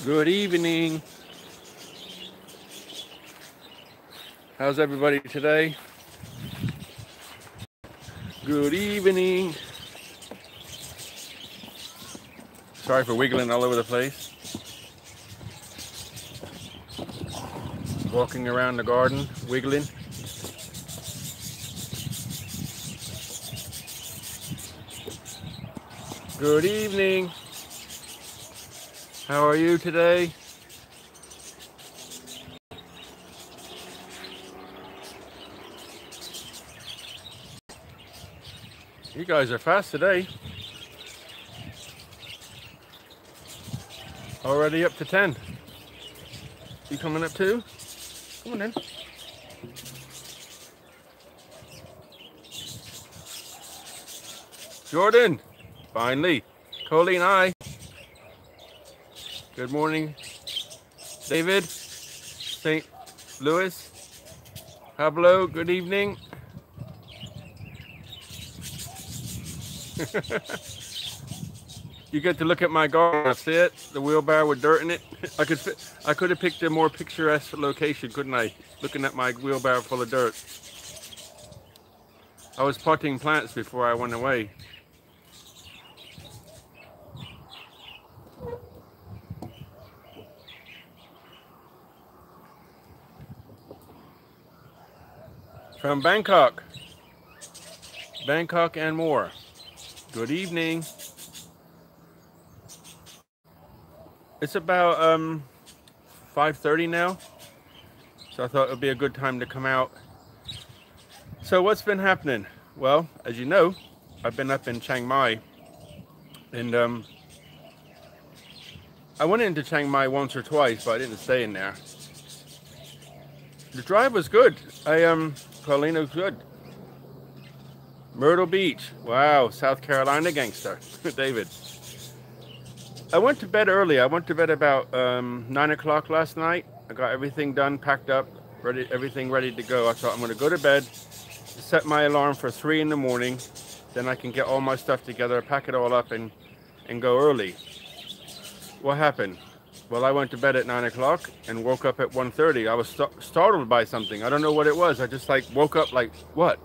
Good evening. How's everybody today? Good evening. Sorry for wiggling all over the place. Walking around the garden, wiggling. Good evening. How are you today? You guys are fast today. Already up to 10. You coming up too? Come on in. Jordan, finally. Colleen, hi. Good morning. David, St. Louis, Pablo, good evening. You get to look at my garden. See it? The wheelbarrow with dirt in it. I could have picked a more picturesque location, couldn't I? Looking at my wheelbarrow full of dirt. I was potting plants before I went away. From Bangkok. Bangkok and more. Good evening. It's about 5:30 now, so I thought it would be a good time to come out. So what's been happening? Well, as you know, I've been up in Chiang Mai, and I went into Chiang Mai once or twice, but I didn't stay in there. The drive was good. Paulina was good. Myrtle Beach. Wow, South Carolina gangster. David. I went to bed early. I went to bed about 9 o'clock last night. I got everything done, packed up, everything ready to go. I thought I'm going to go to bed, set my alarm for 3 in the morning. Then I can get all my stuff together, pack it all up, and go early. What happened? Well, I went to bed at 9 o'clock and woke up at 1:30. I was startled by something. I don't know what it was. I just woke up like, what?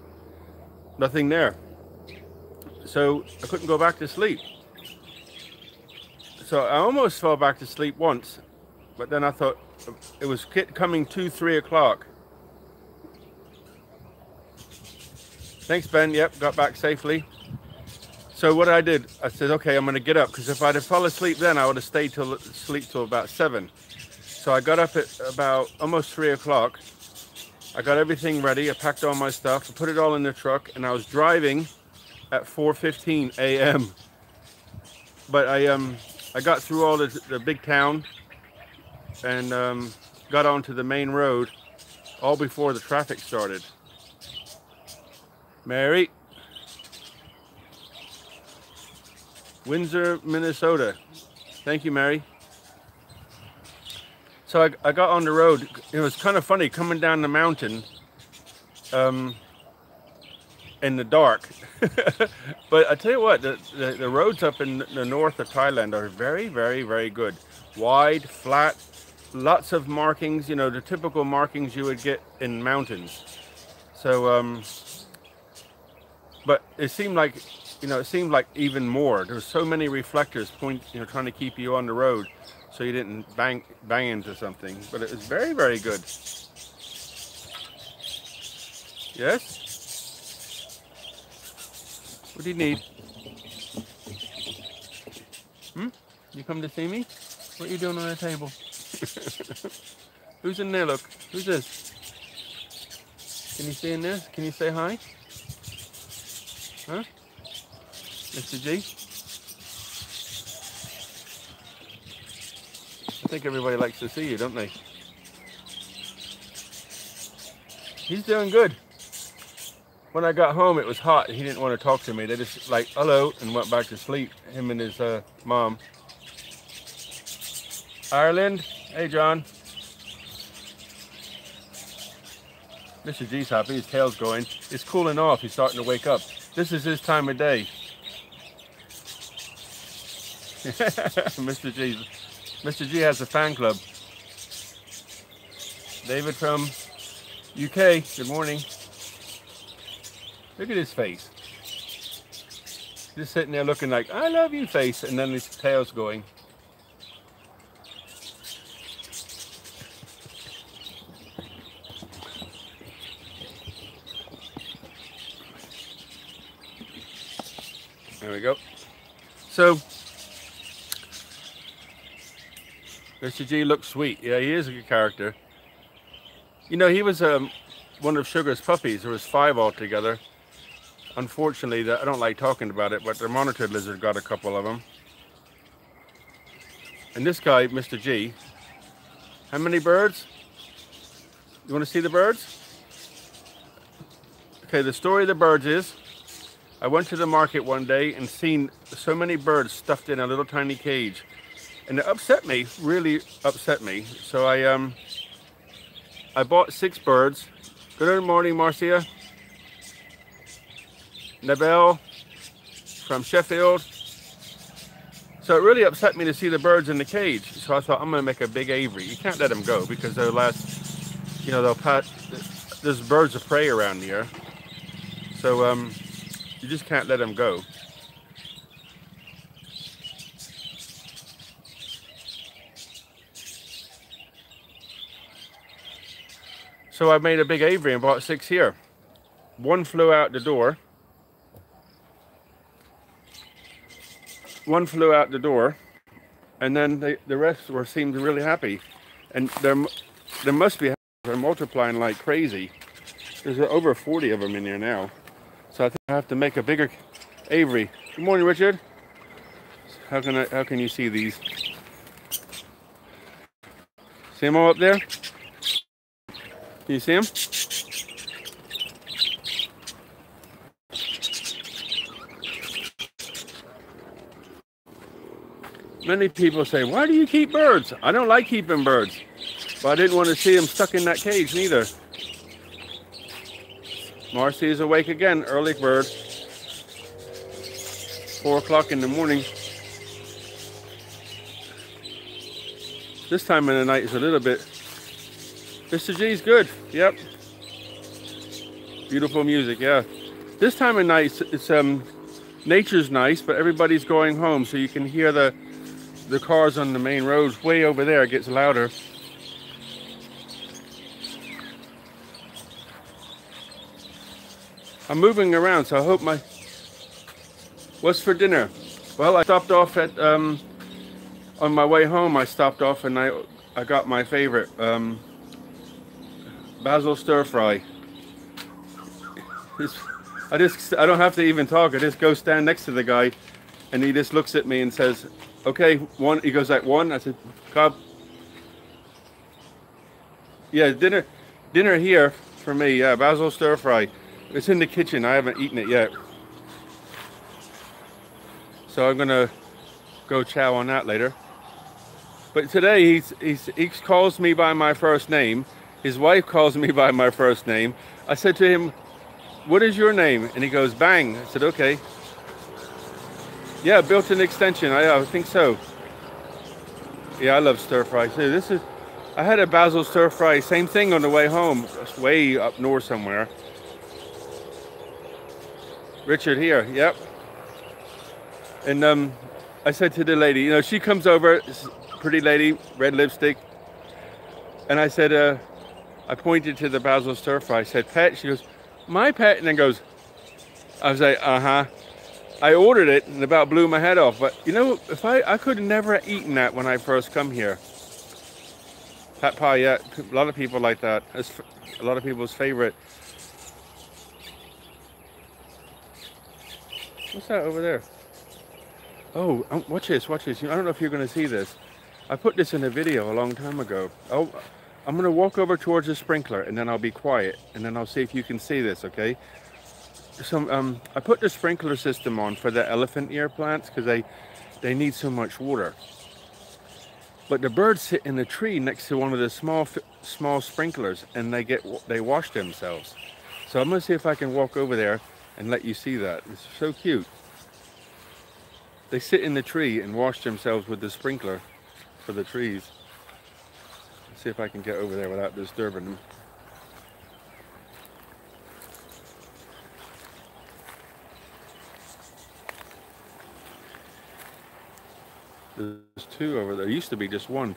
Nothing there. So I couldn't go back to sleep. So I almost fell back to sleep once, but then I thought it was coming 3 o'clock. Thanks, Ben. Yep, got back safely. So what I did, I said, okay, I'm going to get up, because if I'd have fallen asleep then, I would have stayed sleep till about 7. So I got up at about almost 3 o'clock. I got everything ready. I packed all my stuff, I put it all in the truck, and I was driving at 4:15 a.m. But I got through all the big town and got onto the main road all before the traffic started. Mary. Windsor, Minnesota. Thank you, Mary. So I got on the road. It was kind of funny coming down the mountain in the dark. But I tell you what, the roads up in the north of Thailand are very, very, very good. Wide, flat, lots of markings, you know, the typical markings you would get in mountains. So, but it seemed like, even more. There were so many reflectors trying to keep you on the road so you didn't bang into something. But it was very, very good. Yes? What do you need? You come to see me? What are you doing on the table? Who's in there, look? Who's this? Can you see in there? Can you say hi? Huh? Mr. G? I think everybody likes to see you, don't they? He's doing good. When I got home, it was hot. He didn't want to talk to me. They just hello, and went back to sleep. Him and his mom. Ireland. Hey, John. Mr. G's happy. His tail's going. It's cooling off. He's starting to wake up. This is his time of day. Mr. G. Mr. G has a fan club. David from UK, good morning. Look at his face. Just sitting there looking like, I love you face, and then his tail's going. There we go. So, Mr. G looks sweet. Yeah, he is a good character. You know, he was one of Sugar's puppies. There was 5 altogether. Unfortunately, I don't like talking about it, but the monitor lizard got a couple of them. And this guy, Mr. G, how many birds? You want to see the birds? Okay, the story of the birds is, I went to the market one day and seen so many birds stuffed in a little tiny cage. And it upset me, really upset me. So I bought 6 birds. Good morning, Marcia. Nabel from Sheffield. So it really upset me to see the birds in the cage. So I thought, I'm going to make a big aviary. You can't let them go because they'll last, you know, there's birds of prey around here. So you just can't let them go. So I made a big aviary and bought 6 here. 1 flew out the door. 1 flew out the door, and then the rest seemed really happy. And there must be, they're multiplying like crazy. There's over 40 of them in here now. So I think I have to make a bigger aviary. Good morning, Richard. How can you see these? See them all up there? Can you see them? Many people say, why do you keep birds? I don't like keeping birds. But I didn't want to see them stuck in that cage neither. Marcy is awake again, early bird. 4 o'clock in the morning. This time of the night is a little bit... Mr. G's good, yep. Beautiful music, yeah. This time of night, it's nature's nice, but everybody's going home, so you can hear the cars on the main roads. Way over there, it gets louder. I'm moving around, so I hope my... What's for dinner? Well, I stopped off at, on my way home, I stopped off and I got my favorite, basil stir fry. I don't have to even talk. I just go stand next to the guy, and he just looks at me and says, "Okay, 1." He goes like, "1." I said, "Cobb." Yeah, dinner here for me. Yeah, basil stir fry. It's in the kitchen. I haven't eaten it yet, so I'm gonna go chow on that later. But today he calls me by my first name. His wife calls me by my first name. I said to him, "What is your name?" And he goes, "Bang." I said, "Okay." Yeah, built-in extension. I think so. Yeah, I love stir fry too. I had a basil stir fry, same thing on the way home, just way up north somewhere. Richard here, yep. And I said to the lady, you know, she comes over, pretty lady, red lipstick, and I said, I pointed to the basil stir fry. I said, "Pet." She goes, "My pet," and then goes, I was like, "Uh-huh." I ordered it and about blew my head off. But you know, if I could have never eaten that when I first come here. Pat pie, yeah. A lot of people like that. It's a lot of people's favorite. What's that over there? Oh, watch this, watch this. I don't know if you're going to see this. I put this in a video a long time ago. Oh, I'm going to walk over towards the sprinkler and then I'll be quiet and then I'll see if you can see this, okay? So I put the sprinkler system on for the elephant ear plants because they need so much water. But the birds sit in the tree next to one of the small sprinklers and they wash themselves. So I'm going to see if I can walk over there and let you see that. It's so cute. They sit in the tree and wash themselves with the sprinkler. for the trees. Let's see if I can get over there without disturbing them. There's two over there. Used to be just one.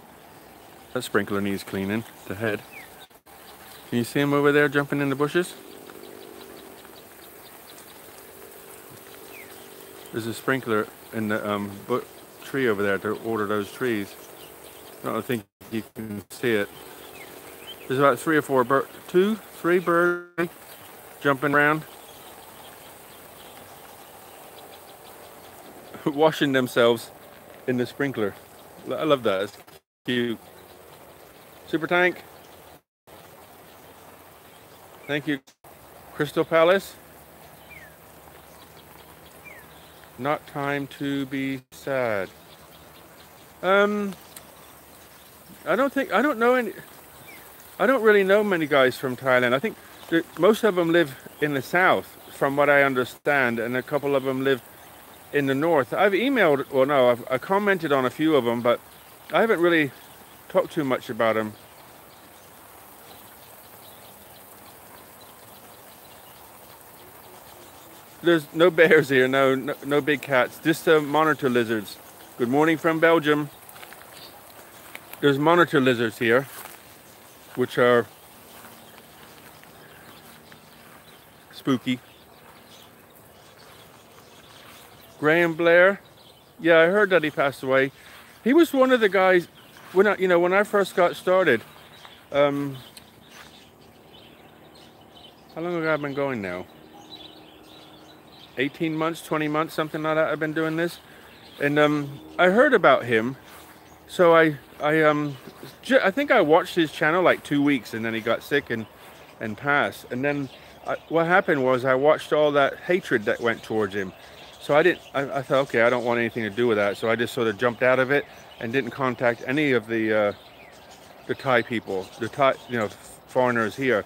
That sprinkler needs cleaning, the head. Can you see him over there jumping in the bushes? There's a sprinkler in the tree over there to water those trees. I don't think you can see it. There's about 3 or 4 birds, 2, 3 birds jumping around, washing themselves in the sprinkler. I love that. It's cute. Super Tank. Thank you. Crystal Palace. Not time to be sad. I don't really know many guys from Thailand. I think that most of them live in the south, from what I understand, and a couple of them live in the north. I've emailed, well, no, I commented on a few of them, but I haven't really talked too much about them. There's no bears here, no big cats, just monitor lizards. Good morning from Belgium. There's monitor lizards here, which are spooky. Graham Blair, yeah, I heard that he passed away. He was one of the guys when I first got started. How long have I been going now? 18 months, 20 months, something like that. I've been doing this, and I heard about him. So I think I watched his channel like 2 weeks, and then he got sick and passed. And then what happened was I watched all that hatred that went towards him. So I thought, okay, I don't want anything to do with that. So I just sort of jumped out of it and didn't contact any of the Thai people, the Thai, foreigners here.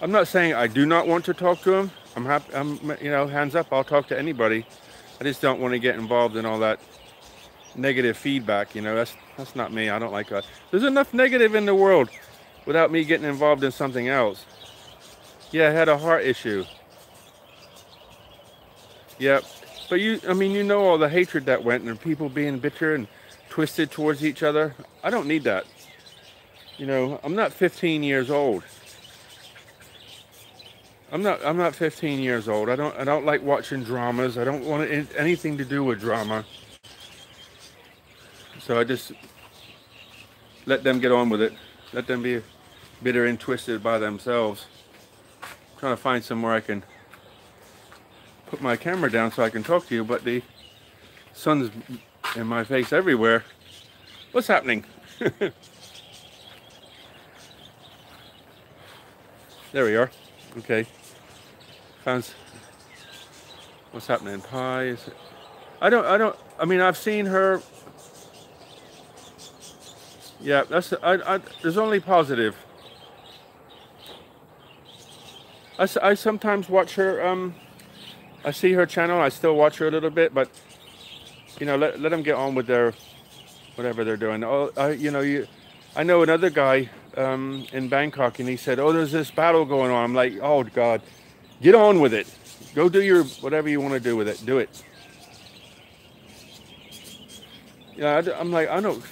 I'm not saying I do not want to talk to him. I'm happy. Hands up. I'll talk to anybody. I just don't want to get involved in all that negative feedback. That's not me. I don't like that. There's enough negative in the world without me getting involved in something else. Yeah, I had a heart issue. Yep. But all the hatred that went, and people being bitter and twisted towards each other. I don't need that. I'm not 15 years old. I'm not 15 years old. I don't like watching dramas. I don't want anything to do with drama. So I just let them get on with it. Let them be bitter and twisted by themselves. I'm trying to find somewhere I can put my camera down so I can talk to you, but the sun's in my face everywhere. What's happening? There we are. Okay. What's happening? Pies. I've seen her. Yeah, there's only positive. I sometimes watch her, I see her channel, I still watch her a little bit, but, let them get on with their, whatever they're doing. I know another guy in Bangkok, and he said, oh, there's this battle going on. I'm like, oh, God, get on with it. Go do whatever you want to do with it. Do it. Yeah, I'm like, I don't,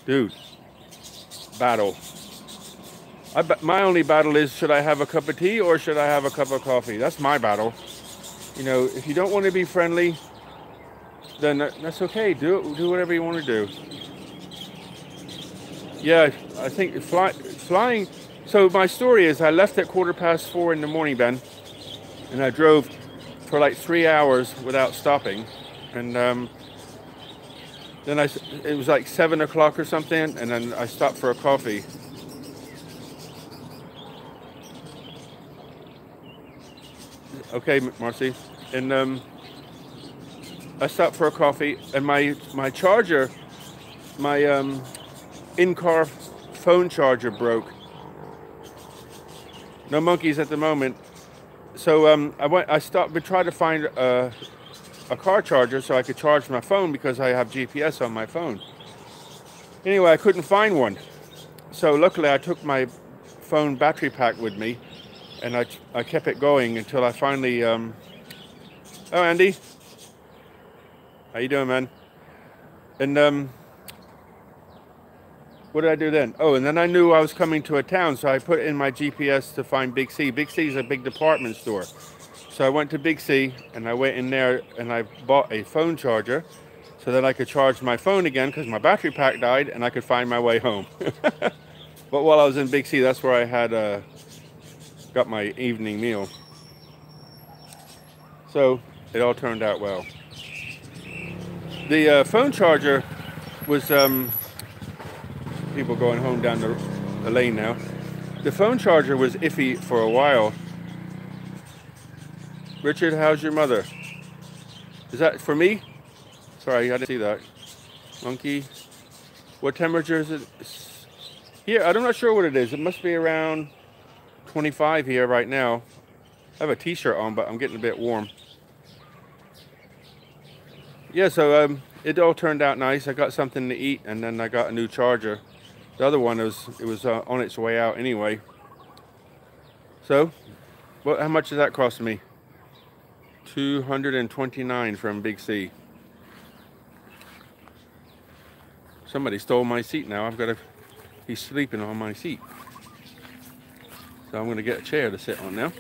dude, battle. My only battle is, should I have a cup of tea or should I have a cup of coffee? That's my battle. If you don't want to be friendly, then that's okay. Do whatever you want to do. Yeah, I think flying. So my story is, I left at 4:15 in the morning, Ben, and I drove for like 3 hours without stopping, and then it was like 7 o'clock or something, and then I stopped for a coffee. Okay, Marcy, and I stopped for a coffee, and my charger, my in-car phone charger broke. No monkeys at the moment. So I stopped and tried to find a car charger so I could charge my phone, because I have GPS on my phone. Anyway, I couldn't find one. So luckily I took my phone battery pack with me, and I kept it going until I finally, oh, Andy. How you doing, man? And what did I do then? Oh, and then I knew I was coming to a town, so I put in my GPS to find Big C. Big C is a big department store. So I went to Big C, and I went in there, and I bought a phone charger, so that I could charge my phone again, because my battery pack died, and I could find my way home. But while I was in Big C, that's where I had got my evening meal. So it all turned out well. The phone charger was, people going home down the lane now. The phone charger was iffy for a while. Richard, how's your mother? Is that for me? Sorry, I didn't see that. Monkey. What temperature is it? Here, I'm not sure what it is. It must be around 25 here right now. I have a t-shirt on, but I'm getting a bit warm. Yeah, so it all turned out nice. I got something to eat, and then I got a new charger. The other one, it was on its way out anyway. So, how much is that costing me? $229 from Big C. Somebody stole my seat now. He's sleeping on my seat. So I'm going to get a chair to sit on now.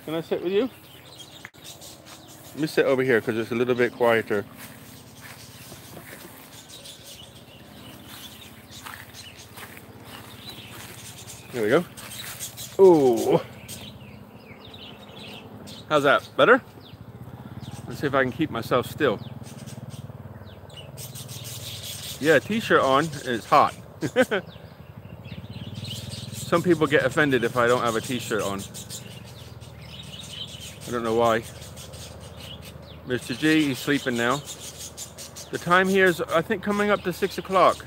Can I sit with you? Let me sit over here because it's a little bit quieter. There we go. Oh, how's that? Better? Let's see if I can keep myself still. Yeah, t-shirt on, it's hot. Some people get offended if I don't have a t-shirt on. I don't know why. Mr. G, he's sleeping now. The time here is, I think, coming up to 6 o'clock.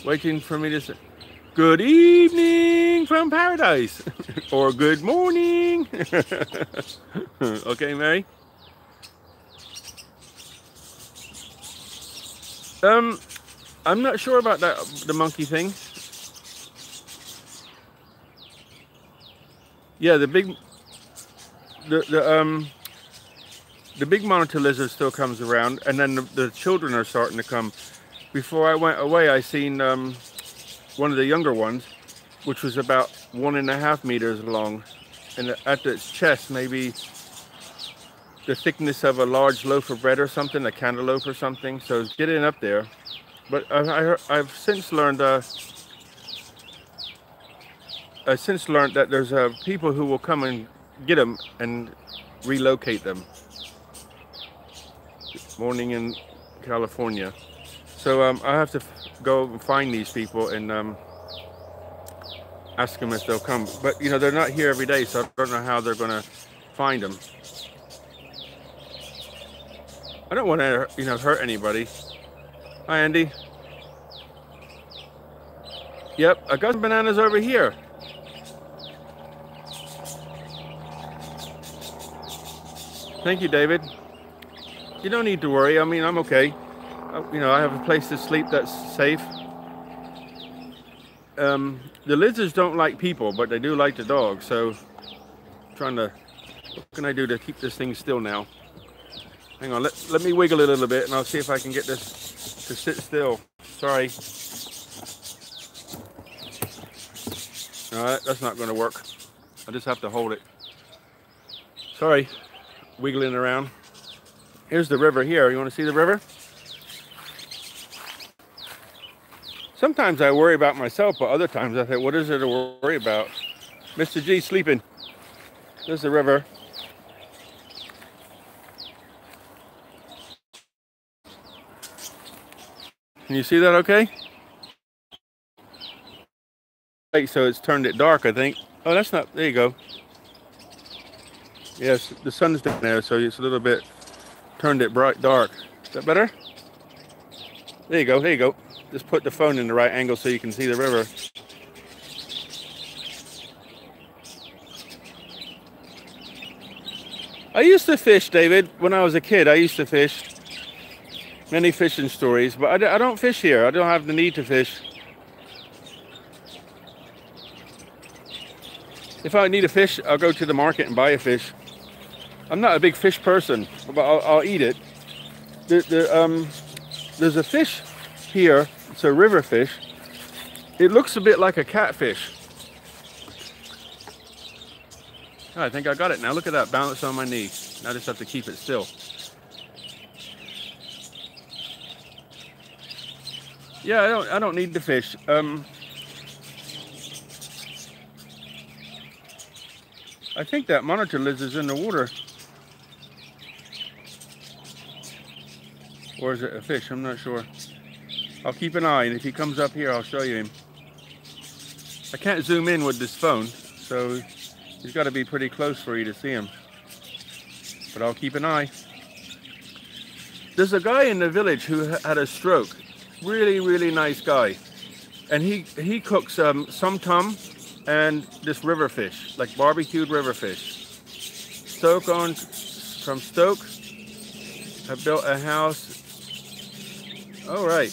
Waiting for me to say, good evening from paradise. Or good morning. Okay, Mary? I'm not sure about that, the monkey thing. Yeah, the big monitor lizard still comes around, and then the children are starting to come. Before I went away, I seen one of the younger ones, which was about 1.5 meters long, and at its chest, maybe the thickness of a large loaf of bread or something, a cantaloupe or something. So it's getting up there. But I've since learned that there's people who will come and get them and relocate them. Morning in California. So I have to go and find these people and ask them if they'll come. But you know, they're not here every day, so I don't know how they're going to find them. I don't want to, you know, hurt anybody. Hi, Andy. Yep, I got some bananas over here. Thank you, David. You don't need to worry. I mean, I'm okay. You know, I have a place to sleep that's safe. The lizards don't like people, but they do like the dogs. So, what can I do to keep this thing still now? Hang on, let me wiggle it a little bit, and I'll see if I can get this to sit still. Sorry. Alright, that's not going to work. I just have to hold it. Sorry, wiggling around. Here's the river here. You want to see the river? Sometimes I worry about myself, but other times I think, what is there to worry about? Mr. G sleeping. There's the river. Can you see that okay? So it's turned it dark, I think. Oh, that's not, there you go. Yes, the sun's down there, so it's a little bit, turned it bright dark. Is that better? There you go, there you go. Just put the phone in the right angle so you can see the river. I used to fish, David, when I was a kid. I used to fish. Many fishing stories, but I don't fish here. I don't have the need to fish. If I need a fish, I'll go to the market and buy a fish. I'm not a big fish person, but I'll eat it. There's a fish here. It's a river fish. It looks a bit like a catfish. Oh, I think I got it now. Look at that, balance on my knee. Now I just have to keep it still. Yeah, I don't need the fish. I think that monitor lizard's in the water. Or is it a fish? I'm not sure. I'll keep an eye, and if he comes up here, I'll show you him. I can't zoom in with this phone, so he's got to be pretty close for you to see him. But I'll keep an eye. There's a guy in the village who had a stroke. Really, really nice guy. And he cooks some tom and this river fish, like barbecued river fish. From Stoke, I built a house. All right,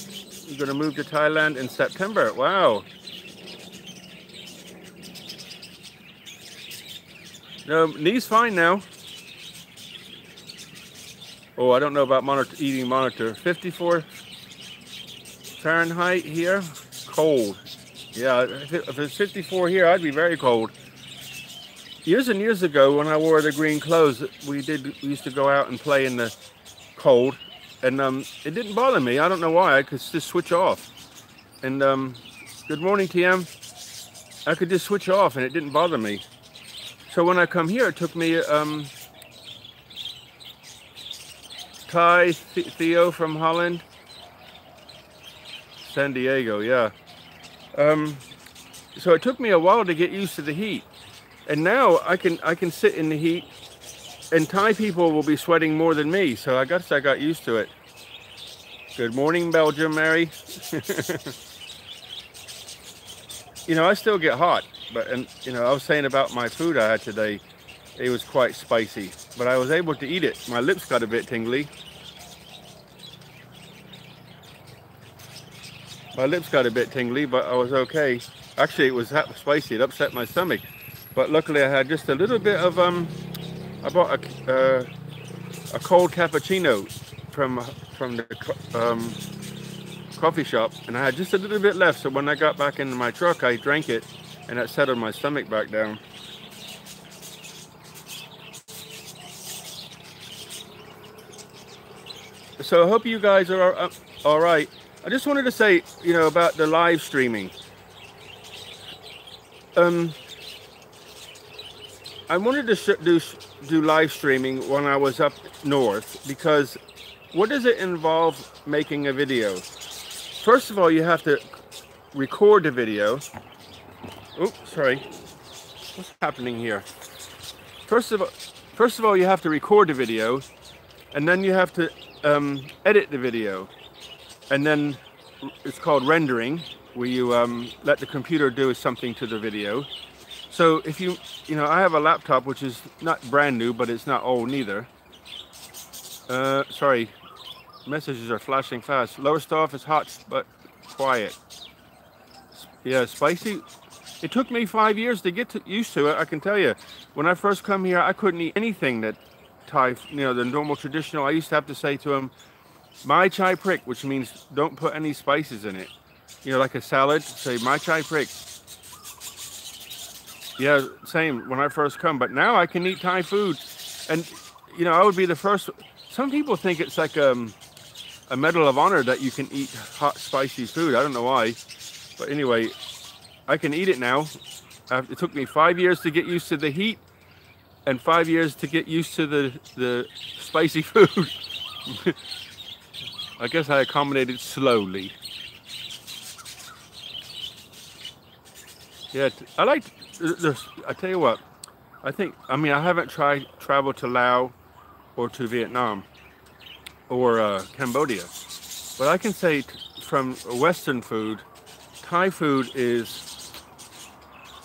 I'm gonna move to Thailand in September. Wow. No, knee's fine now. Oh, I don't know about eating monitor. 54 Fahrenheit here, cold. Yeah, if it's 54 here, I'd be very cold. Years and years ago, when I wore the green clothes, we used to go out and play in the cold, and it didn't bother me. I don't know why. I could just switch off. And good morning, TM. I could just switch off, and it didn't bother me. So when I come here, it took me Theo from Holland. San Diego, yeah. So it took me a while to get used to the heat, and now I can sit in the heat, and Thai people will be sweating more than me. So I guess I got used to it. Good morning, Belgium, Mary. You know, I still get hot, but you know, I was saying about my food I had today. It was quite spicy, but I was able to eat it. My lips got a bit tingly. My lips got a bit tingly, but I was okay. Actually, it was that spicy, it upset my stomach. But luckily I had just a little bit of, I bought a cold cappuccino from the coffee shop, and I had just a little bit left, so when I got back into my truck, I drank it, and that settled my stomach back down. So I hope you guys are all right. I just wanted to say, you know, about the live streaming. I wanted to do live streaming when I was up north, because what does it involve making a video? First of all, you have to record the video. Oops, sorry. What's happening here? First of all, you have to record the video, and then you have to edit the video. And then it's called rendering, where you let the computer do something to the video. So if you know, I have a laptop which is not brand new, but it's not old neither. Sorry, messages are flashing fast. Lower stuff is hot but quiet. Yeah, spicy. It took me 5 years to get used to it. I can tell you, when I first come here, I couldn't eat anything that Thai, you know, the normal traditional. I used to have to say to them, "My chai prick," which means don't put any spices in it. You know, like a salad, say "my chai prick." Yeah, same when I first come. But now I can eat Thai food, and you know, I would be the first. Some people think it's like a medal of honor that you can eat hot, spicy food. I don't know why, but anyway, I can eat it now. It took me 5 years to get used to the heat, and 5 years to get used to the spicy food. I guess I accommodated slowly. Yeah, I like this. I tell you what, I mean, I haven't traveled to Laos or to Vietnam or Cambodia, but I can say from Western food, Thai food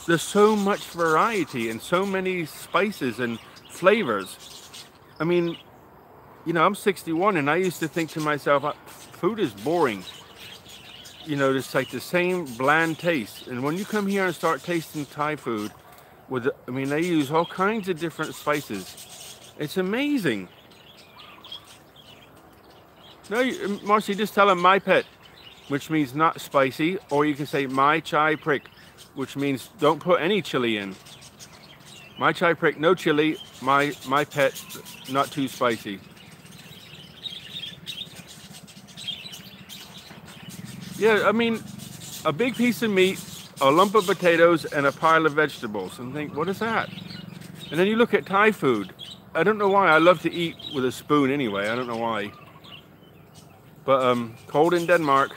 there's so much variety and so many spices and flavors. I mean, you know, I'm 61 and I used to think to myself, food is boring. You know, it's like the same bland taste. And when you come here and start tasting Thai food, I mean, they use all kinds of different spices. It's amazing. No, Marcy, just tell them my pet, which means not spicy, or you can say my chai prick, which means don't put any chili in. My chai prick, no chili. My pet, not too spicy. Yeah, I mean, a big piece of meat, a lump of potatoes, and a pile of vegetables. And think, what is that? And then you look at Thai food. I don't know why. I love to eat with a spoon anyway. I don't know why. But cold in Denmark.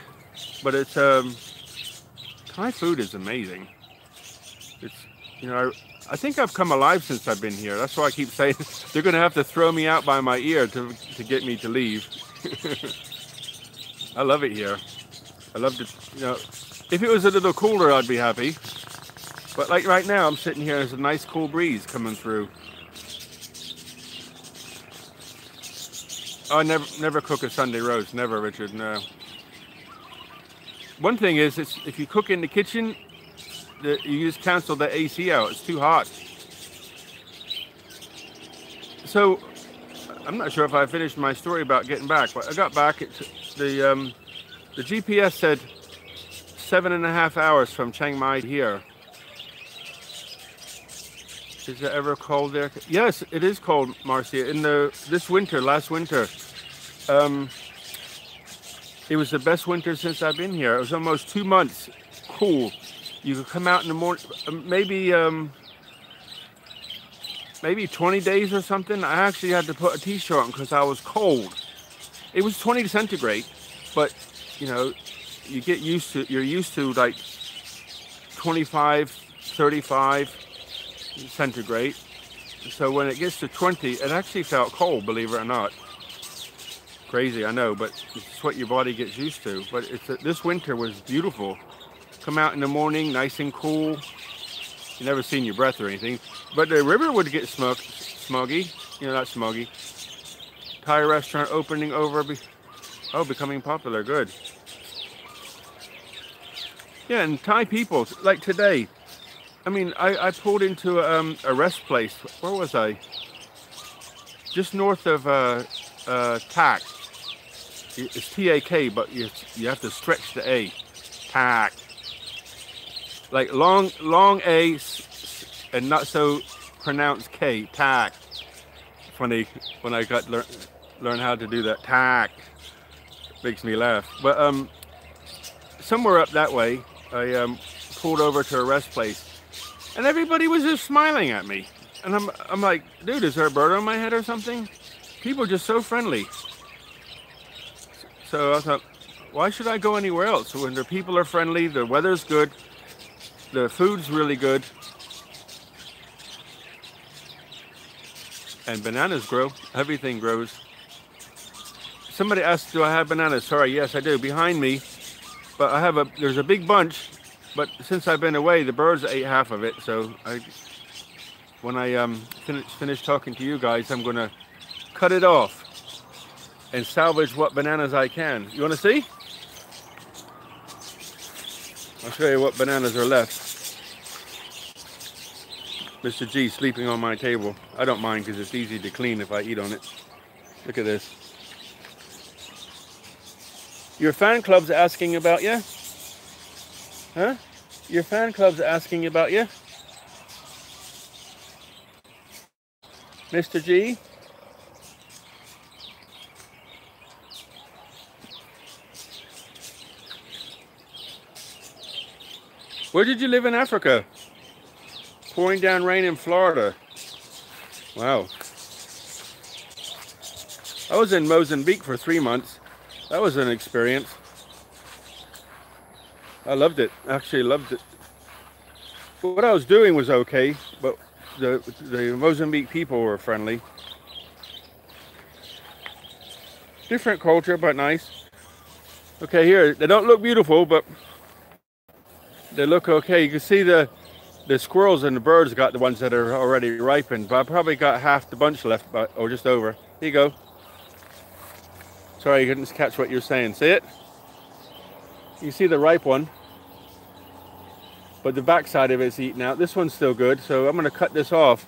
But it's Thai food is amazing. It's, you know, I think I've come alive since I've been here. That's why I keep saying they're going to have to throw me out by my ear to get me to leave. I love it here. I love to, you know, if it was a little cooler, I'd be happy. But like right now, I'm sitting here, there's a nice cool breeze coming through. I never cook a Sunday roast. Never, Richard, no. One thing is, if you cook in the kitchen, you just cancel the AC out. It's too hot. So, I'm not sure if I finished my story about getting back, but I got back. The GPS said 7.5 hours from Chiang Mai here. Is it ever cold there? Yes, it is cold, Marcia. Last winter, it was the best winter since I've been here. It was almost 2 months cool. You could come out in the morning, maybe 20 days or something. I actually had to put a t-shirt on because I was cold. It was 20 centigrade, but you know, you're used to like 25, 35 centigrade. So when it gets to 20, it actually felt cold, believe it or not. Crazy, I know, but it's what your body gets used to. But this winter was beautiful. Come out in the morning, nice and cool. You never seen your breath or anything. But the river would get smoggy. You know, not smoggy. Thai restaurant opening over. Becoming popular. Good. Yeah, and Thai people, like today. I mean, I pulled into a rest place. Where was I? Just north of Tak. It's T-A-K, but you have to stretch the A. Tak. Like long A and not so pronounced K. Tak. Funny when I got learn how to do that. Tak. Makes me laugh. But somewhere up that way, I pulled over to a rest place, and everybody was just smiling at me. And I'm like, dude, is there a bird on my head or something? People are just so friendly. So I thought, why should I go anywhere else? When the people are friendly, the weather's good, the food's really good, and bananas grow. Everything grows. Somebody asked, do I have bananas? Sorry, yes, I do. Behind me. But there's a big bunch, but since I've been away, the birds ate half of it. So when I finish talking to you guys, I'm going to cut it off and salvage what bananas I can. You want to see? I'll show you what bananas are left. Mr. G sleeping on my table. I don't mind because it's easy to clean if I eat on it. Look at this. Your fan club's asking about you? Huh? Your fan club's asking about you? Mr. G? Where did you live in Africa? Pouring down rain in Florida. Wow. I was in Mozambique for 3 months. That was an experience. I loved it. Actually loved it. What I was doing was okay, but the Mozambique people were friendly. Different culture, but nice. Okay, here, they don't look beautiful, but they look okay. You can see the The squirrels and the birds got the ones that are already ripened, but I probably got half the bunch left, or just over. Here you go. Sorry, I couldn't catch what you're saying. See it? You see the ripe one, but the back side of it's eaten out. This one's still good, so I'm going to cut this off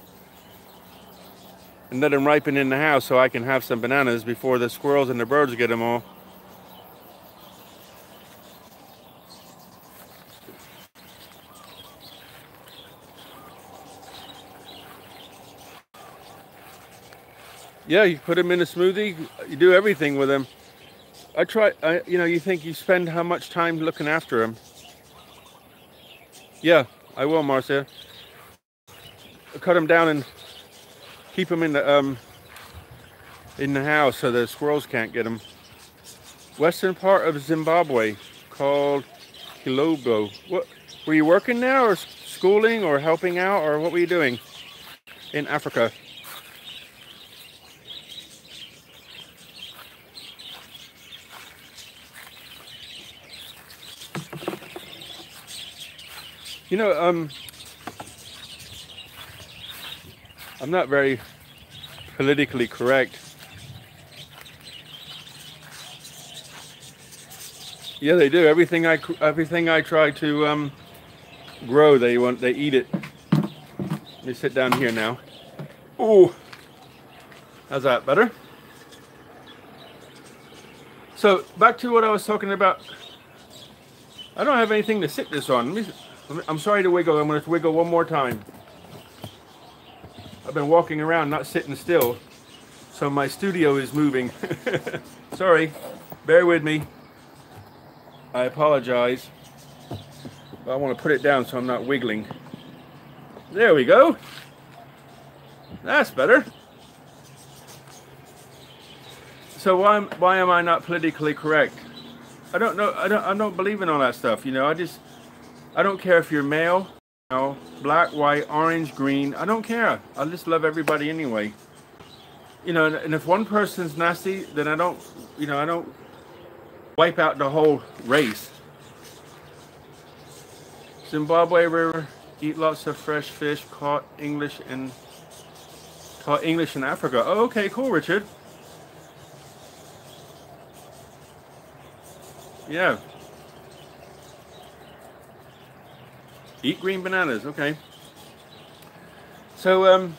and let them ripen in the house so I can have some bananas before the squirrels and the birds get them all. Yeah, you put them in a smoothie. You do everything with them. You know, you think you spend how much time looking after them. Yeah, I will, Marcia. Cut them down and keep them in the house so the squirrels can't get them. Western part of Zimbabwe called Kilobo. What were you working now, or schooling, or helping out, or what were you doing in Africa? You know, I'm not very politically correct. Yeah, they do. Everything I try to grow, they eat it. Let me sit down here now. Ooh, how's that? Better? So back to what I was talking about. I don't have anything to sit this on. I'm sorry to wiggle. I'm going to wiggle one more time. I've been walking around, not sitting still, so my studio is moving. Sorry, bear with me. I apologize. I want to put it down so I'm not wiggling. There we go. That's better. So why am I not politically correct? I don't know. I don't believe in all that stuff. You know, I don't care if you're male, you know, black, white, orange, green. I don't care. I just love everybody anyway. You know, and if one person's nasty, then I don't wipe out the whole race. Zimbabwe River, eat lots of fresh fish, caught English in Africa. Oh, okay, cool, Richard. Yeah. Eat green bananas, okay. So,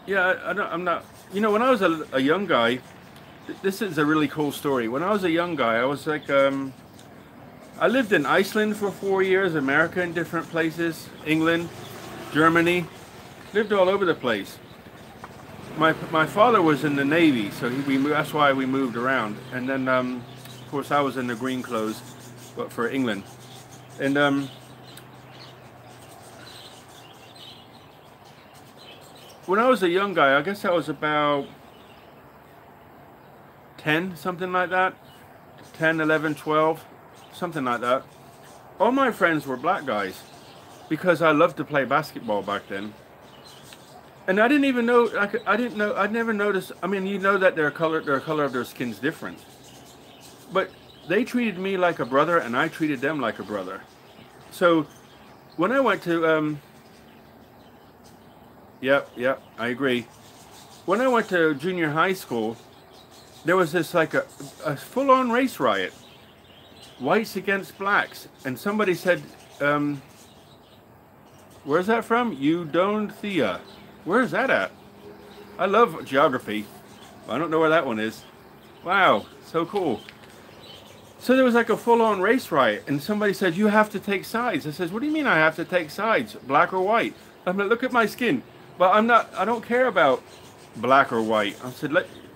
yeah, I'm not, you know, when I was a young guy, this is a really cool story. When I was a young guy, I was like, I lived in Iceland for 4 years, America in different places, England, Germany, lived all over the place. My father was in the Navy, so that's why we moved around. And then, of course, I was in the green clothes, but for England. And when I was a young guy, I guess I was about 10, something like that. 10, 11, 12, something like that. All my friends were black guys because I loved to play basketball back then. And I didn't even know, I'd never noticed, I mean, you know that their color of their skin's different. But they treated me like a brother and I treated them like a brother. So when I went to, yeah, I agree. When I went to junior high school, there was this like a full-on race riot. Whites against blacks. And somebody said, where's that from? Ayutthaya. Where's that at? I love geography. I don't know where that one is. Wow, so cool. So there was like a full-on race riot, and somebody said, you have to take sides. I says, what do you mean I have to take sides? Black or white? I'm like, look at my skin. Well, I don't care about black or white. I said,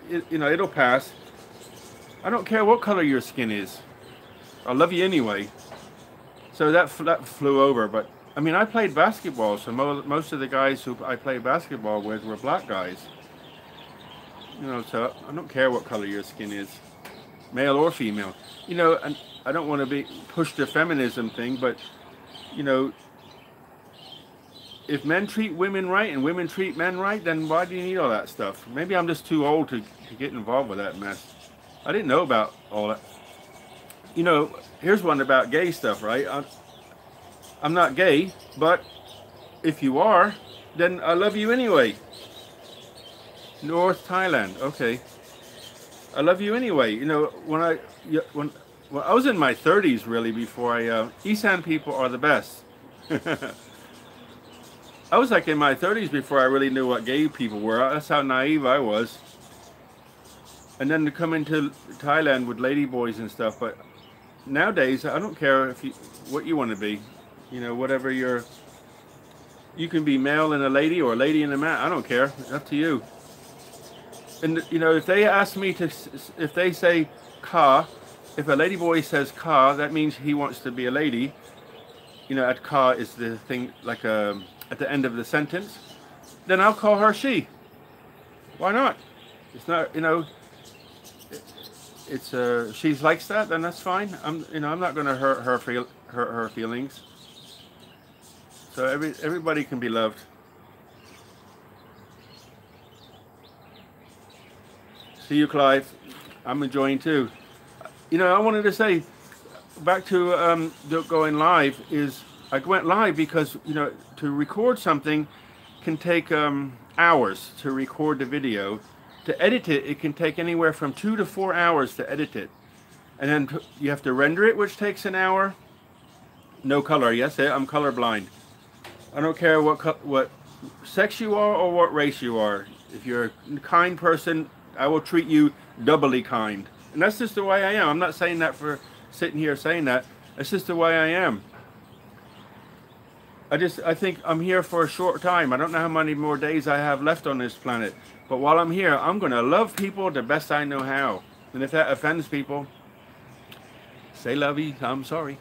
you know, it'll pass. I don't care what color your skin is. I love you anyway. So that flew over, but I mean, I played basketball, so most of the guys who I played basketball with were black guys. You know, so I don't care what color your skin is, male or female. You know, and I don't want to push the feminism thing, but you know, if men treat women right and women treat men right, then why do you need all that stuff? Maybe I'm just too old to get involved with that mess. I didn't know about all that. You know, here's one about gay stuff, right? I'm not gay, but if you are, then I love you anyway. North Thailand, okay. I love you anyway. You know, when I was in my 30s really before Isan people are the best. I was like in my 30s before I really knew what gay people were. That's how naive I was. And then to come into Thailand with lady boys and stuff, but nowadays I don't care what you want to be. You know, whatever you can be male and a lady or a lady and a man. I don't care. It's up to you. And you know, if they ask me if they say ka, if a lady boy says ka, that means he wants to be a lady. You know, at ka is the thing like at the end of the sentence. Then I'll call her she. Why not? It's not, you know, it's she likes that, then that's fine. I'm not going to hurt her feelings. So everybody can be loved. See you, Clive. I'm enjoying too. You know, I wanted to say back to going live is I went live because, you know, to record something can take hours to record the video. To edit it, it can take anywhere from 2 to 4 hours to edit it. And then you have to render it, which takes an hour. No color. Yes, I'm colorblind. I don't care what sex you are or what race you are. If you're a kind person, I will treat you doubly kind. And that's just the way I am. I'm not saying that for sitting here saying that. That's just the way I am. I think I'm here for a short time. I don't know how many more days I have left on this planet. But while I'm here, I'm going to love people the best I know how. And if that offends people, say lovey, I'm sorry.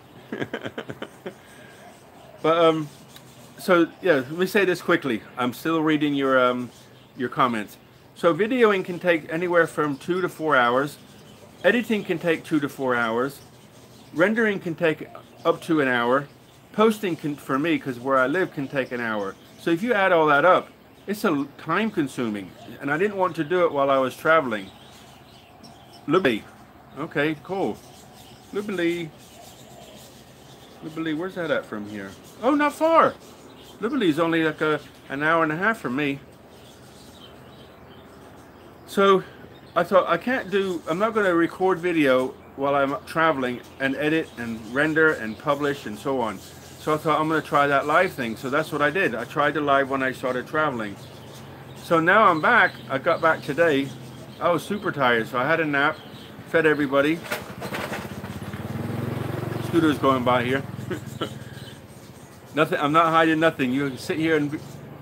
But, so yeah, let me say this quickly. I'm still reading your comments. So videoing can take anywhere from 2 to 4 hours. Editing can take 2 to 4 hours. Rendering can take up to an hour. Posting can, for me, because where I live, can take an hour. So if you add all that up, it's a time consuming. And I didn't want to do it while I was traveling. Liberty. Okay, cool. Liberty. Liberty, where's that at from here? Oh, not far. Liberty is only like an hour and a half from me. So I thought I'm not going to record video while I'm traveling and edit and render and publish and so on. So I thought I'm going to try that live thing. So that's what I did. I tried the live when I started traveling. So now I'm back. I got back today. I was super tired. So I had a nap, fed everybody. Scooter's going by here. Nothing. I'm not hiding nothing. You can sit here and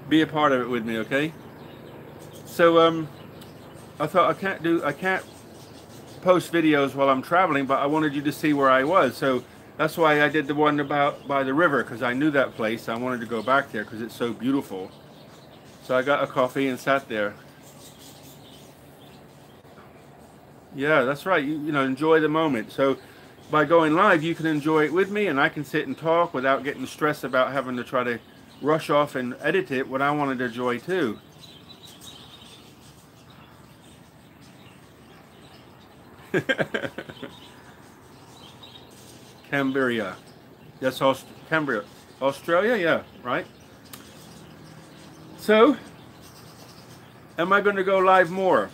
be a part of it with me, okay? So I thought I can't post videos while I'm traveling, but I wanted you to see where I was. So that's why I did the one by the river, because I knew that place. I wanted to go back there because it's so beautiful. So I got a coffee and sat there. Yeah, that's right. You know, enjoy the moment. So by going live, you can enjoy it with me, and I can sit and talk without getting stressed about having to try to rush off and edit it when I wanted to enjoy too. Canberra. That's Canberra. Australia, yeah, right? So, am I going to go live more?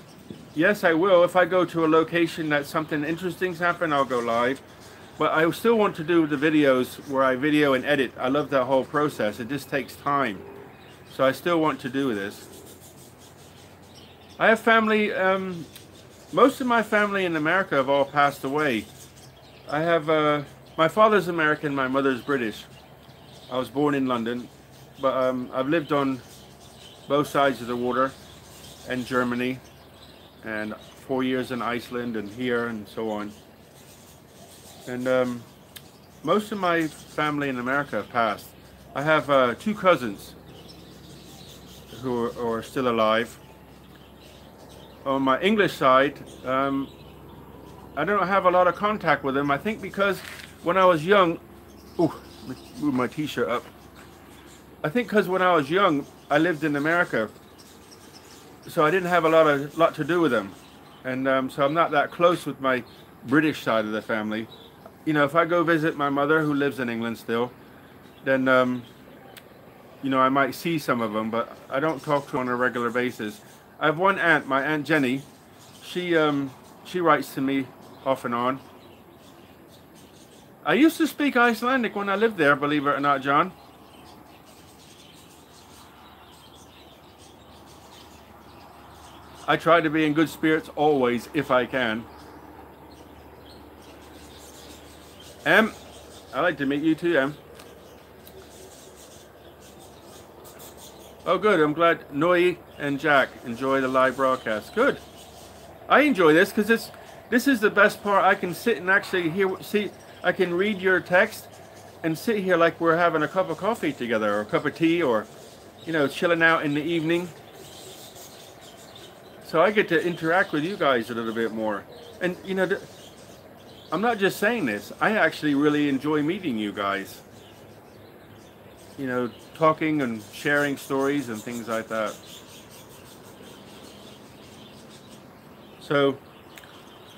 Yes, I will. If I go to a location that something interesting's happened, I'll go live. But I still want to do the videos where I video and edit. I love that whole process. It just takes time. So I still want to do this. I have family, most of my family in America have all passed away. I have, my father's American, my mother's British. I was born in London, but I've lived on both sides of the water and Germany, and 4 years in Iceland and here and so on. And most of my family in America have passed. I have 2 cousins who are still alive. On my English side, I don't have a lot of contact with them. I think because when I was young, ooh, let me move my t-shirt up. I think because when I was young, I lived in America, so I didn't have a lot to do with them, and so I'm not that close with my British side of the family. You know, if I go visit my mother, who lives in England still, then you know, I might see some of them, but I don't talk to them on a regular basis. I have one aunt, my Aunt Jenny. She writes to me off and on. I used to speak Icelandic when I lived there, believe it or not, John. I try to be in good spirits always, if I can. Em, I'd like to meet you too, Em. Oh, good. I'm glad Noi and Jack enjoy the live broadcast. Good. I enjoy this because this is the best part. I can sit and actually see. I can read your text and sit here like we're having a cup of coffee together, or a cup of tea, or, you know, chilling out in the evening. So I get to interact with you guys a little bit more. And, you know, I'm not just saying this. I actually really enjoy meeting you guys. You know, talking and sharing stories and things like that. So,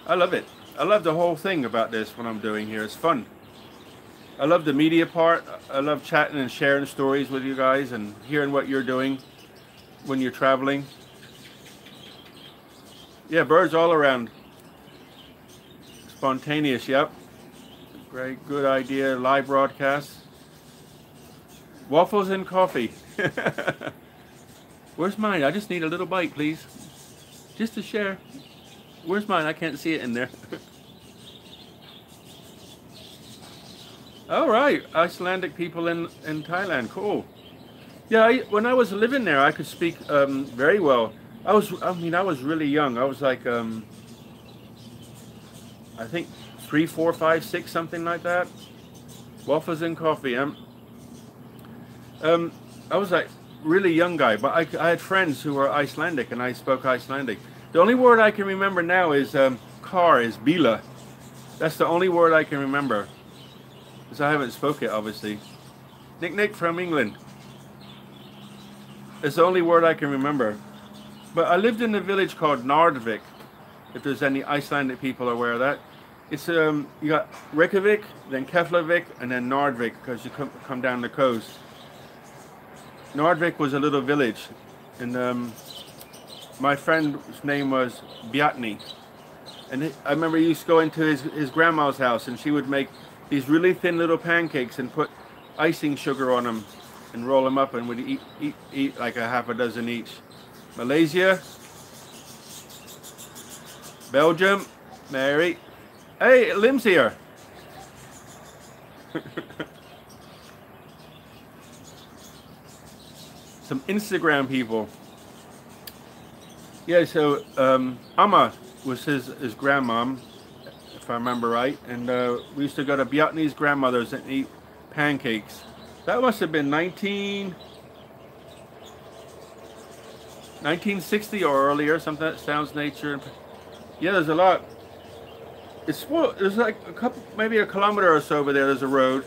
I love it. I love the whole thing about this, what I'm doing here. It's fun. I love the media part. I love chatting and sharing stories with you guys and hearing what you're doing when you're traveling. Yeah, birds all around. Spontaneous, yep. Great, good idea. Live broadcast. Waffles and coffee. Where's mine? I just need a little bite, please. Just to share. Where's mine? I can't see it in there. All right, Icelandic people in Thailand, cool. Yeah, when I was living there, I could speak very well. I was really young. I was like, I think 3, 4, 5, 6, something like that. Waffles and coffee. I was like really young guy, but I had friends who were Icelandic, and I spoke Icelandic. The only word I can remember now is car, is bila. That's the only word I can remember, because I haven't spoke it, obviously. Nick from England. It's the only word I can remember. But I lived in a village called Nordvik, if there's any Icelandic people aware of that. It's you got Reykjavik, then Keflavik, and then Nordvik, because you come down the coast. Nordvik was a little village, and my friend's name was Bjarni, and I remember he used to go into his grandma's house, and she would make these really thin little pancakes and put icing sugar on them and roll them up, and would eat like a half a dozen each. Malaysia, Belgium, Mary. Hey, Lim's here. Some Instagram people. Yeah, so Amma was his grandmom, if I remember right, and we used to go to Bjarni's grandmother's and eat pancakes. That must have been 1960 or earlier, something that sounds nature. Yeah, there's a lot. There's like a couple, maybe a kilometer or so over there. There's a road,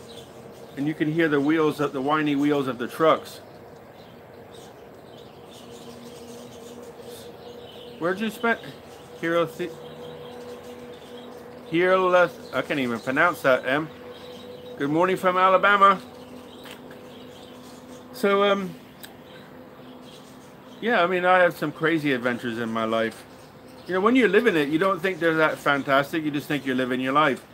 and you can hear the wheels of the whiny wheels of the trucks. Where'd you spend? I can't even pronounce that, Em. Good morning from Alabama. So, yeah, I mean, I have some crazy adventures in my life. You know, when you're living it, you don't think they're that fantastic. You just think you're living your life.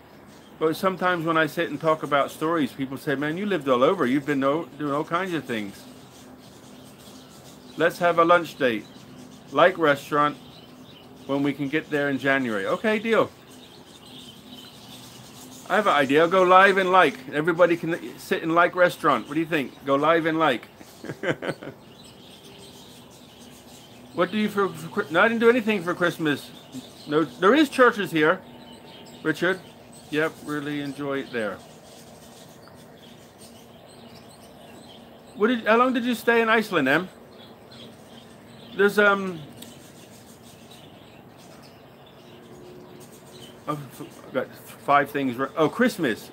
But sometimes when I sit and talk about stories, people say, man, you lived all over. You've been doing all kinds of things. Let's have a lunch date. Like restaurant when we can get there in January. Okay, deal. I have an idea. I'll go live and like. Everybody can sit and like restaurant. What do you think? Go live and like. What do you for no, I didn't do anything for Christmas. No, there is churches here. Richard. Yep, really enjoy it there. How long did you stay in Iceland, Em? There's I've got 5 things. Oh, Christmas.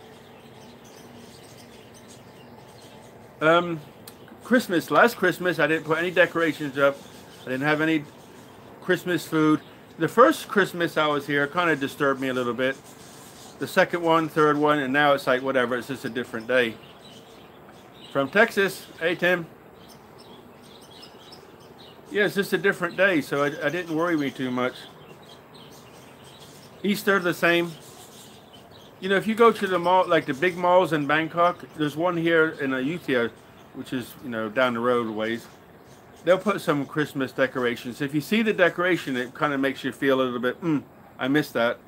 Christmas. Last Christmas, I didn't put any decorations up. I didn't have any Christmas food. The first Christmas I was here kind of disturbed me a little bit. The second one, third one, and now it's like whatever. It's just a different day. From Texas. Hey, Tim. Yeah, it's just a different day, so I didn't worry me too much. Easter, the same. You know, if you go to the mall, like the big malls in Bangkok, there's one here in Ayutthaya, which is, you know, down the road a ways. They'll put some Christmas decorations. If you see the decoration, it kind of makes you feel a little bit, I missed that.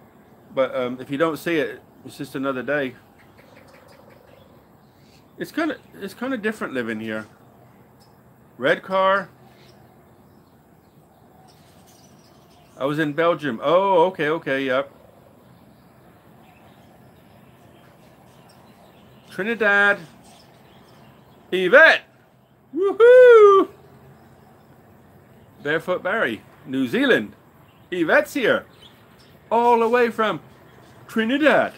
But if you don't see it, it's just another day. It's kind of different living here. Red car. I was in Belgium. Oh, okay, yep. Trinidad. Yvette. Woohoo! Barefoot Barry. New Zealand. Yvette's here. All the way from Trinidad.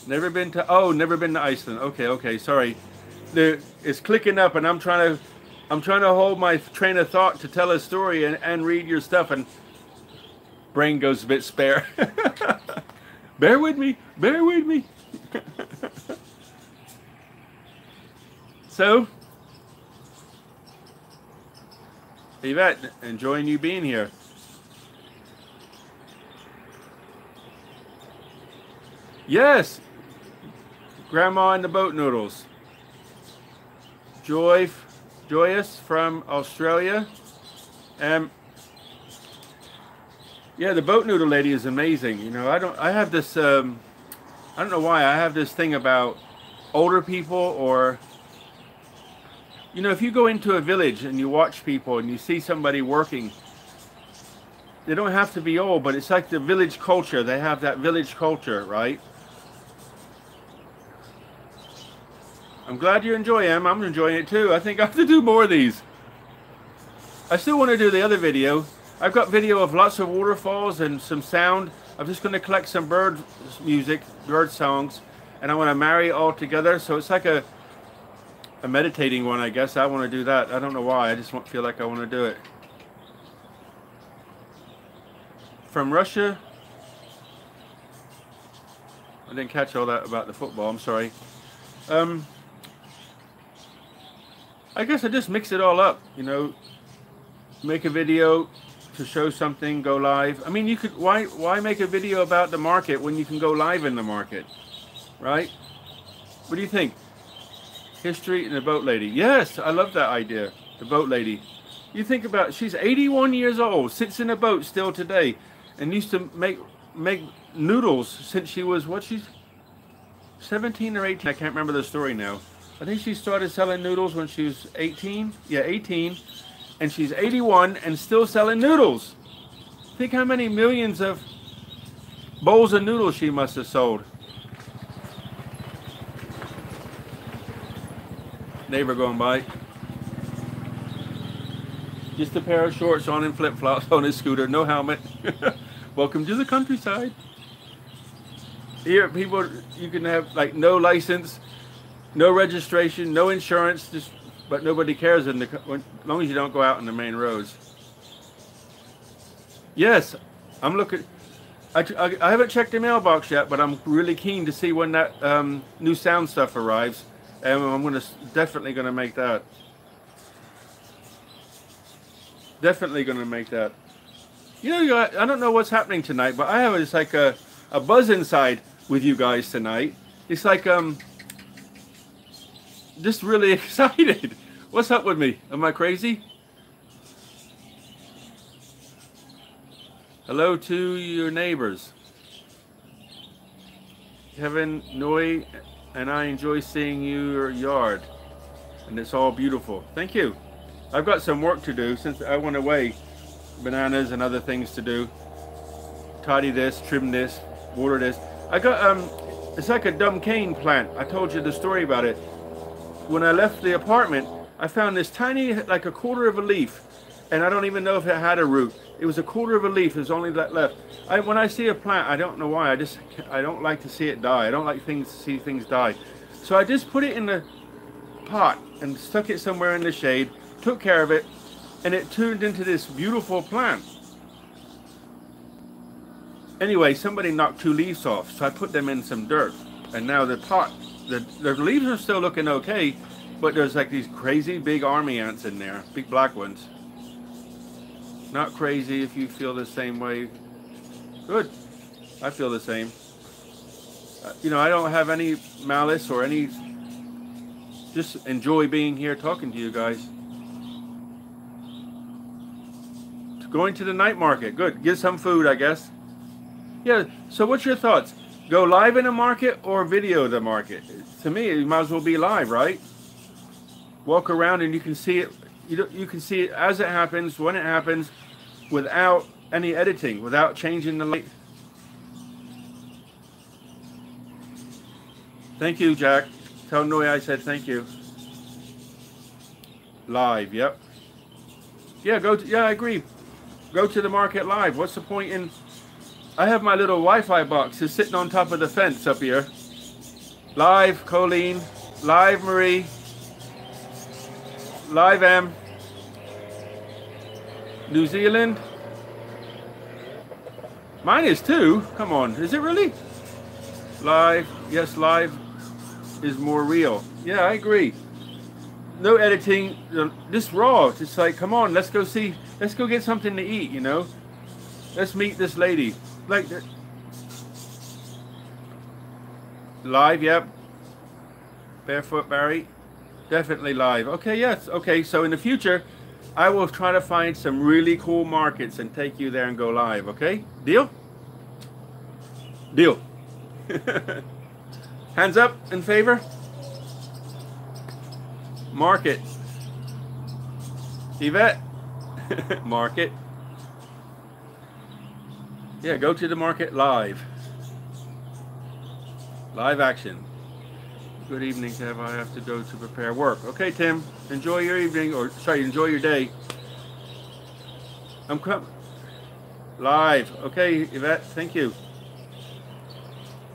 Never been to Iceland. Okay, sorry. It's clicking up and I'm trying to hold my train of thought to tell a story and read your stuff, and brain goes a bit spare. Bear with me. So, Yvette, enjoying you being here. Yes, Grandma and the boat noodles. Joyous from Australia. Yeah, the boat noodle lady is amazing. You know, I have this, I don't know why, I have this thing about older people, or, you know, if you go into a village and you watch people and you see somebody working, they don't have to be old, but it's like the village culture. They have that village culture, right? I'm glad you enjoy them. I'm enjoying it too. I think I have to do more of these. I still want to do the other video. I've got video of lots of waterfalls and some sound. I'm just going to collect some bird music, bird songs, and I want to marry it all together. So it's like a meditating one, I guess. I want to do that. I don't know why. I just feel like I want to do it. From Russia. I didn't catch all that about the football. I'm sorry. I guess I just mix it all up, you know, make a video to show something, go live. I mean, you could, why make a video about the market when you can go live in the market, right? What do you think? History and the boat lady. Yes, I love that idea, the boat lady. You think about, she's 81 years old, sits in a boat still today, and used to make noodles since she was, she's 17 or 18, I can't remember the story now. I think she started selling noodles when she was 18. Yeah, 18. And she's 81 and still selling noodles. Think how many millions of bowls of noodles she must have sold. Neighbor going by. Just a pair of shorts on and flip-flops on his scooter. No helmet. Welcome to the countryside. Here, people, you can have like no license, no registration, no insurance, but nobody cares as long as you don't go out on the main roads. Yes, I'm looking. I haven't checked the mailbox yet, but I'm really keen to see when that new sound stuff arrives, and I'm definitely gonna make that. Definitely gonna make that. You know, I don't know what's happening tonight, but I have just like a buzz inside with you guys tonight. It's like just really excited. What's up with me? Am I crazy? Hello to your neighbors. Kevin, Noi, and I enjoy seeing your yard, and it's all beautiful. Thank you. I've got some work to do since I went away. Bananas and other things to do. Tidy this, trim this, water this. I got it's like a dumb cane plant. I told you the story about it. When I left the apartment, I found this tiny, like a quarter of a leaf, and I don't even know if it had a root. It was a quarter of a leaf. There's only that left. When I see a plant, I don't know why. I don't like to see it die. I don't like to see things die. So I just put it in the pot and stuck it somewhere in the shade. Took care of it, and it turned into this beautiful plant. Anyway, somebody knocked 2 leaves off, so I put them in some dirt. And now the leaves are still looking okay, but there's like these crazy big army ants in there, big black ones. Not crazy if you feel the same way. Good. I feel the same. You know, I don't have any malice or any... Just enjoy being here talking to you guys. Going to the night market. Good. Get some food, I guess. Yeah, so what's your thoughts? Go live in a market or video the market? To me, it might as well be live, right? Walk around and you can see it. You can see it as it happens, when it happens, without any editing, without changing the light. Thank you, Jack. Tell Noy I said thank you. Live, yep. Yeah, yeah, I agree. Go to the market live. What's the point in... I have my little Wi-Fi box. It's sitting on top of the fence up here. Live, Colleen. Live, Marie. Live, M. New Zealand. Mine is too. Come on. Is it really? Live. Yes, live is more real. Yeah, I agree. No editing. Just raw. It's like, come on, let's go see. Let's go get something to eat, you know. Let's meet this lady. Like that. Live, yep. Barefoot Barry. Definitely live. Okay, yes. Okay, so in the future, I will try to find some really cool markets and take you there and go live, okay? Deal? Deal. Hands up in favor? Market. Yvette? Market. Yeah, go to the market live. Live action. Good evening, Kev. I have to go to prepare work. Okay, Tim. Enjoy your evening, or sorry, enjoy your day. I'm coming. Live. Okay, Yvette. Thank you.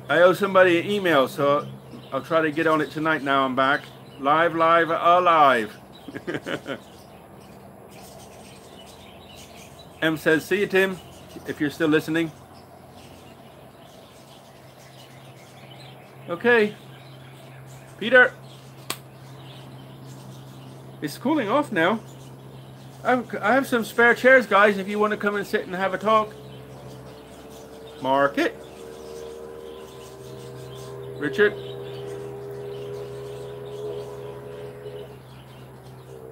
I owe somebody an email, so I'll try to get on it tonight. Now I'm back. Live, alive. M says, see you, Tim. If you're still listening. Okay. Peter. It's cooling off now. I have some spare chairs, guys, if you want to come and sit and have a talk. Market. Richard.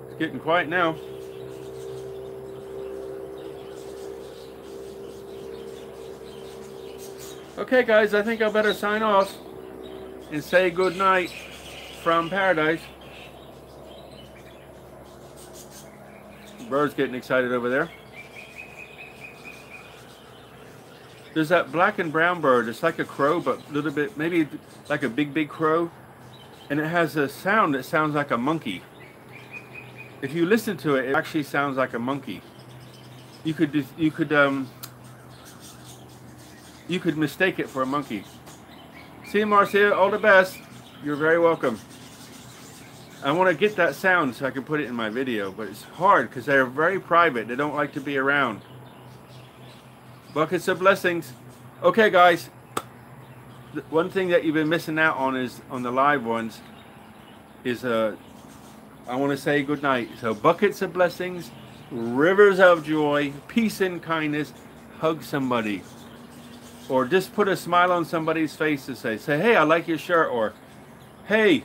It's getting quiet now. Okay, guys, I think I better sign off and say good night from paradise. Bird's getting excited over there. There's that black and brown bird. It's like a crow, but a little bit, maybe like a big crow. And it has a sound that sounds like a monkey. If you listen to it, it actually sounds like a monkey. You could mistake it for a monkey. See you, Marcia. All the best. You're very welcome. I want to get that sound so I can put it in my video, but it's hard because they're very private. They don't like to be around. Buckets of blessings. Okay, guys. One thing that you've been missing out on is on the live ones is I want to say good night. So buckets of blessings, rivers of joy, peace and kindness. Hug somebody. Or just put a smile on somebody's face to say, hey, I like your shirt, or hey,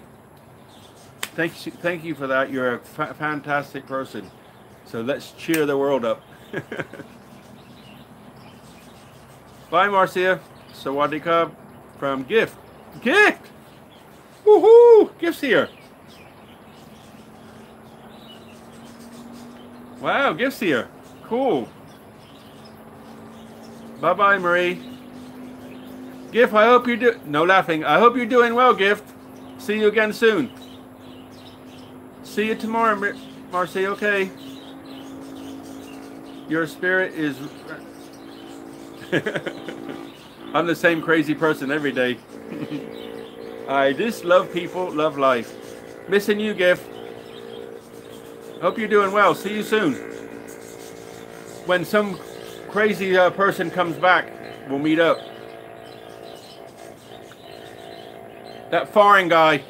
thank you for that. You're a fantastic person. So let's cheer the world up. Bye, Marcia. Sawadee Ka from Gift. Gift! Woohoo! Gift's here. Wow, Gift's here. Cool. Bye-bye, Marie. Gift, I hope you're no laughing. I hope you're doing well, Gift. See you again soon. See you tomorrow, Marcy. Okay. Your spirit is... I'm the same crazy person every day. I just love people, love life. Missing you, Gift. Hope you're doing well. See you soon. When some crazy person comes back, We'll meet up. That foreign guy.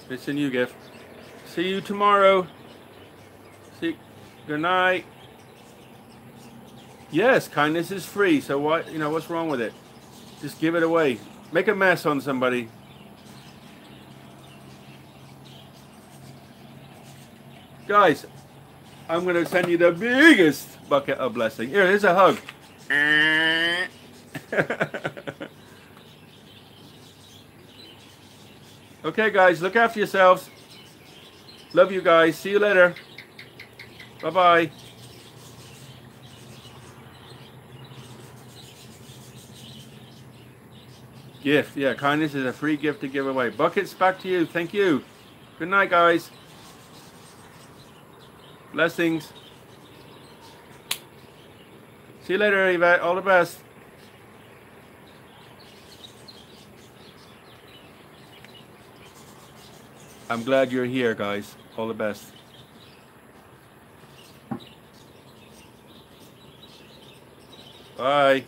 It's a new gift. See you tomorrow. See. Good night. Yes, kindness is free. So what? You know, what's wrong with it? Just give it away. Make a mess on somebody. Guys, I'm going to send you the biggest bucket of blessing. Here, here's a hug. Okay, guys, look after yourselves. Love you guys. See you later. Bye-bye. Gift. Yeah, kindness is a free gift to give away. Buckets, back to you. Thank you. Good night, guys. Blessings. See you later, Yvette. All the best. I'm glad you're here, guys. All the best. Bye.